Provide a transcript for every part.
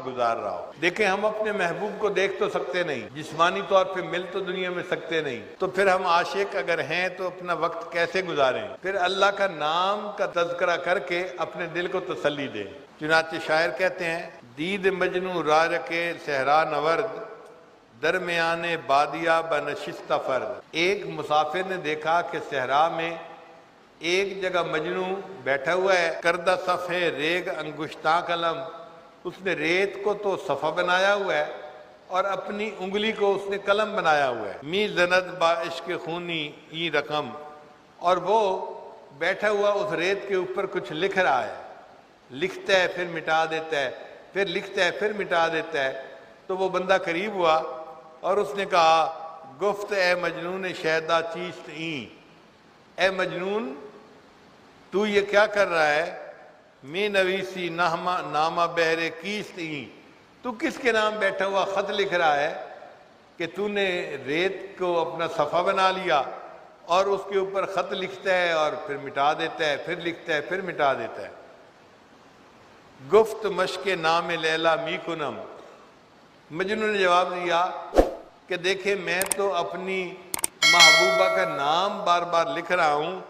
گزار رہا ہو۔ دیکھیں ہم اپنے محبوب کو دیکھ تو سکتے نہیں، جسمانی طور پہ مل تو دنیا میں سکتے نہیں، تو پھر ہم عاشق اگر ہیں تو اپنا وقت کیسے گزاریں؟ پھر اللہ کا نام کا تذکرہ کر کے اپنے دل کو تسلی دیں۔ چنانچہ شاعر کہتے ہیں، دید مجنوں راہ رکے صحرا نورد، درمیان بادیہ بنشستہ فرد۔ ایک مسافر نے دیکھا کہ صحرا میں ایک جگہ مجنوں بیٹھا ہوا ہے، کردہ صفحے ریگ انگشتاں قلم، اس نے ریت کو تو صفحہ بنایا ہوا ہے اور اپنی انگلی کو اس نے قلم بنایا ہوا ہے، می زند با عشق خونی ای رقم، اور وہ بیٹھا ہوا اس ریت کے اوپر کچھ لکھ رہا ہے، لکھتا ہے پھر مٹا دیتا ہے، پھر لکھتا ہے پھر مٹا دیتا ہے۔ تو وہ بندہ قریب ہوا اور اس نے کہا، گفت اے مجنون شیدا چیست این، اے مجنون تو یہ کیا کر رہا ہے؟ میں نویسی نامہ بہر کیست این، تو کس کے نام بیٹھا ہوا خط لکھ رہا ہے کہ تو نے ریت کو اپنا صفحہ بنا لیا اور اس کے اوپر خط لکھتا ہے اور پھر مٹا دیتا ہے، پھر لکھتا ہے پھر مٹا دیتا ہے۔ گفت مشق نام لیلا می کنم، مجنون نے جواب دیا کہ دیکھیں میں تو اپنی محبوبہ کا نام بار بار لکھ رہا ہوں،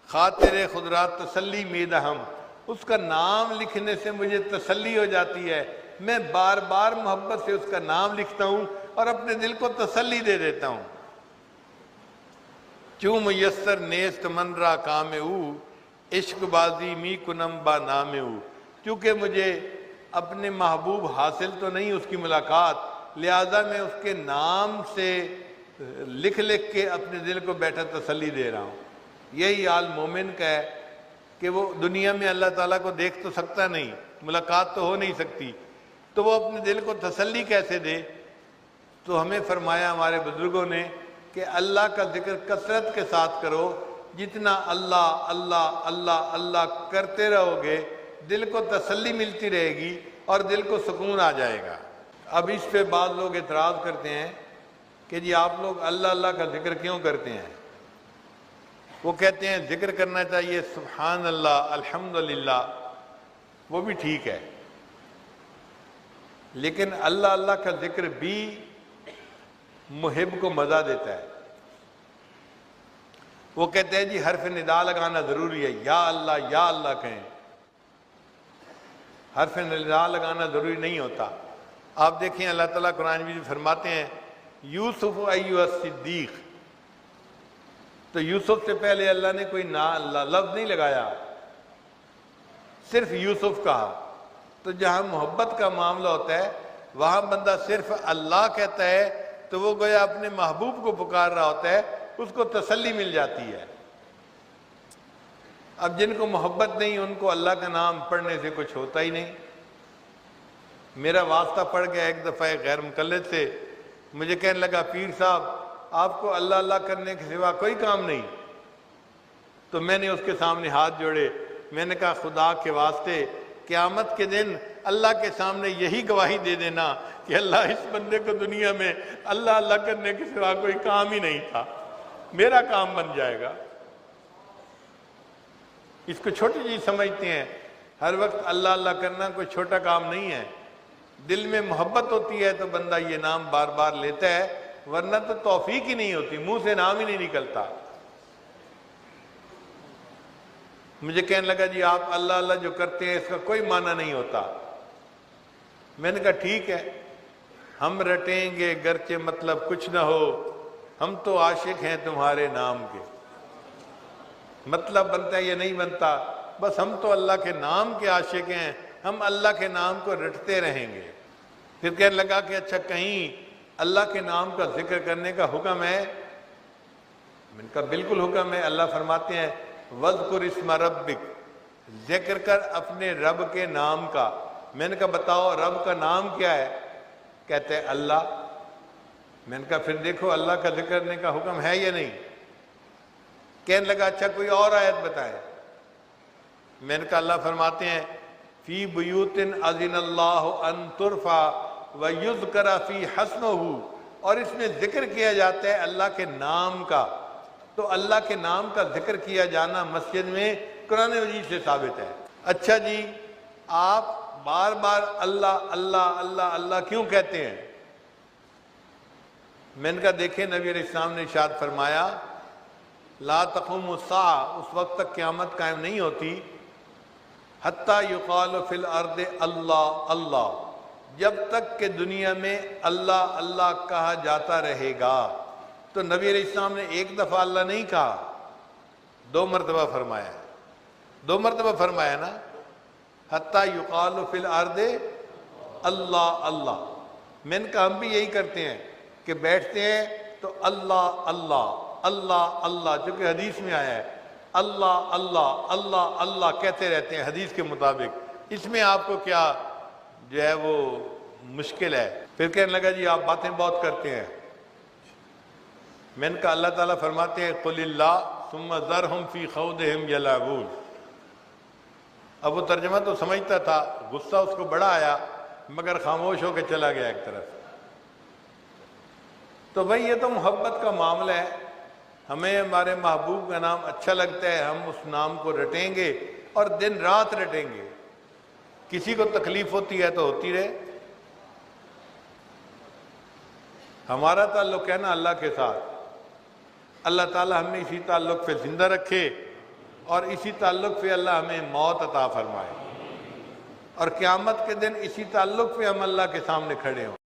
خاطر خضرات تسلی میدہم، اس کا نام لکھنے سے مجھے تسلی ہو جاتی ہے، میں بار بار محبت سے اس کا نام لکھتا ہوں اور اپنے دل کو تسلی دے دیتا ہوں۔ چوں میسر نیست من را کام او، عشق بازی می کنم با نام او، چونکہ مجھے اپنے محبوب حاصل تو نہیں اس کی ملاقات، لہذا میں اس کے نام سے لکھ لکھ کے اپنے دل کو بیٹھا تسلی دے رہا ہوں۔ یہی حال مومن کا ہے کہ وہ دنیا میں اللہ تعالیٰ کو دیکھ تو سکتا نہیں، ملاقات تو ہو نہیں سکتی، تو وہ اپنے دل کو تسلی کیسے دے؟ تو ہمیں فرمایا ہمارے بزرگوں نے کہ اللہ کا ذکر کثرت کے ساتھ کرو، جتنا اللہ اللہ اللہ اللہ کرتے رہو گے دل کو تسلی ملتی رہے گی اور دل کو سکون آ جائے گا۔ اب اس پہ بعض لوگ اعتراض کرتے ہیں کہ جی آپ لوگ اللہ اللہ کا ذکر کیوں کرتے ہیں؟ وہ کہتے ہیں ذکر کرنا چاہیے سبحان اللہ الحمدللہ، وہ بھی ٹھیک ہے، لیکن اللہ اللہ کا ذکر بھی محب کو مزہ دیتا ہے۔ وہ کہتے ہیں جی حرف ندا لگانا ضروری ہے، یا اللہ کہیں، حرف ندا لگانا ضروری نہیں ہوتا۔ آپ دیکھیں اللہ تعالیٰ قرآن میں فرماتے ہیں یوسف ایھا الصدیق، تو یوسف سے پہلے اللہ نے کوئی لفظ نہیں لگایا، صرف یوسف کہا۔ تو جہاں محبت کا معاملہ ہوتا ہے وہاں بندہ صرف اللہ کہتا ہے تو وہ گویا اپنے محبوب کو پکار رہا ہوتا ہے، اس کو تسلی مل جاتی ہے۔ اب جن کو محبت نہیں ان کو اللہ کا نام پڑھنے سے کچھ ہوتا ہی نہیں۔ میرا واسطہ پڑ گیا ایک دفعہ غیر مقلد سے، مجھے کہنے لگا پیر صاحب آپ کو اللہ اللہ کرنے کے سوا کوئی کام نہیں؟ تو میں نے اس کے سامنے ہاتھ جوڑے، میں نے کہا خدا کے واسطے قیامت کے دن اللہ کے سامنے یہی گواہی دے دینا کہ اللہ اس بندے کو دنیا میں اللہ اللہ کرنے کے سوا کوئی کام ہی نہیں تھا، میرا کام بن جائے گا۔ اس کو چھوٹی چیز سمجھتے ہیں، ہر وقت اللہ اللہ کرنا کوئی چھوٹا کام نہیں ہے۔ دل میں محبت ہوتی ہے تو بندہ یہ نام بار بار لیتا ہے، ورنہ تو توفیق ہی نہیں ہوتی، منہ سے نام ہی نہیں نکلتا۔ مجھے کہنے لگا جی آپ اللہ اللہ جو کرتے ہیں اس کا کوئی معنی نہیں ہوتا۔ میں نے کہا ٹھیک ہے، ہم رٹیں گے گرچہ مطلب کچھ نہ ہو، ہم تو عاشق ہیں تمہارے نام کے۔ مطلب بنتا ہے یہ نہیں بنتا، بس ہم تو اللہ کے نام کے عاشق ہیں، ہم اللہ کے نام کو رٹتے رہیں گے۔ پھر کہنے لگا کہ اچھا کہیں اللہ کے نام کا ذکر کرنے کا حکم ہے؟ میں نے کہا بالکل حکم ہے، اللہ فرماتے ہیں وَاذْكُرِ اسْمَ رَبِّكَ، ذکر کر اپنے رب کے نام کا۔ میں نے کہا بتاؤ رب کا نام کیا ہے؟ کہتے ہیں اللہ۔ میں نے کہا پھر دیکھو اللہ کا ذکر کرنے کا حکم ہے یا نہیں؟ کہنے لگا اچھا کوئی اور آیت بتائیں۔ میں نے کہا اللہ فرماتے ہیں فی بیوت اذن اللہ ان ترفع ویذکر فی حسنہ، اور اس میں ذکر کیا جاتا ہے اللہ کے نام کا۔ تو اللہ کے نام کا ذکر کیا جانا مسجد میں قرآن مجید سے ثابت ہے۔ اچھا جی آپ بار بار اللہ اللہ اللہ اللہ کیوں کہتے ہیں؟ میں نے کہا دیکھیں نبی علیہ السلام نے ارشاد فرمایا لا تقوم الساعہ، اس وقت تک قیامت قائم نہیں ہوتی حتیٰ یقال فی الارض اللہ اللہ، جب تک کہ دنیا میں اللہ اللہ کہا جاتا رہے گا۔ تو نبی علیہ السلام نے ایک دفعہ اللہ نہیں کہا، 2 مرتبہ فرمایا، 2 مرتبہ فرمایا نا، حتیٰ یقال فی الارض اللہ اللہ۔ میں نے کہا ہم بھی یہی کرتے ہیں کہ بیٹھتے ہیں تو اللہ اللہ اللہ اللہ، جو کہ حدیث میں آیا ہے اللہ اللہ اللہ اللہ کہتے رہتے ہیں حدیث کے مطابق، اس میں آپ کو کیا جو ہے وہ مشکل ہے؟ پھر کہنے لگا جی آپ باتیں بہت کرتے ہیں۔ میں نے کہا اللہ تعالیٰ فرماتے ہیں قل اللہ ثم ذرہم فی خوضہم یلعبون۔ اب وہ ترجمہ تو سمجھتا تھا، غصہ اس کو بڑا آیا مگر خاموش ہو کے چلا گیا ایک طرف۔ تو بھائی یہ تو محبت کا معاملہ ہے، ہمیں ہمارے محبوب کا نام اچھا لگتا ہے، ہم اس نام کو رٹیں گے اور دن رات رٹیں گے۔ کسی کو تکلیف ہوتی ہے تو ہوتی رہے، ہمارا تعلق ہے نا اللہ کے ساتھ، اللہ تعالیٰ ہمیں اسی تعلق پہ زندہ رکھے اور اسی تعلق پہ اللہ ہمیں موت عطا فرمائے، اور قیامت کے دن اسی تعلق پہ ہم اللہ کے سامنے کھڑے ہوں۔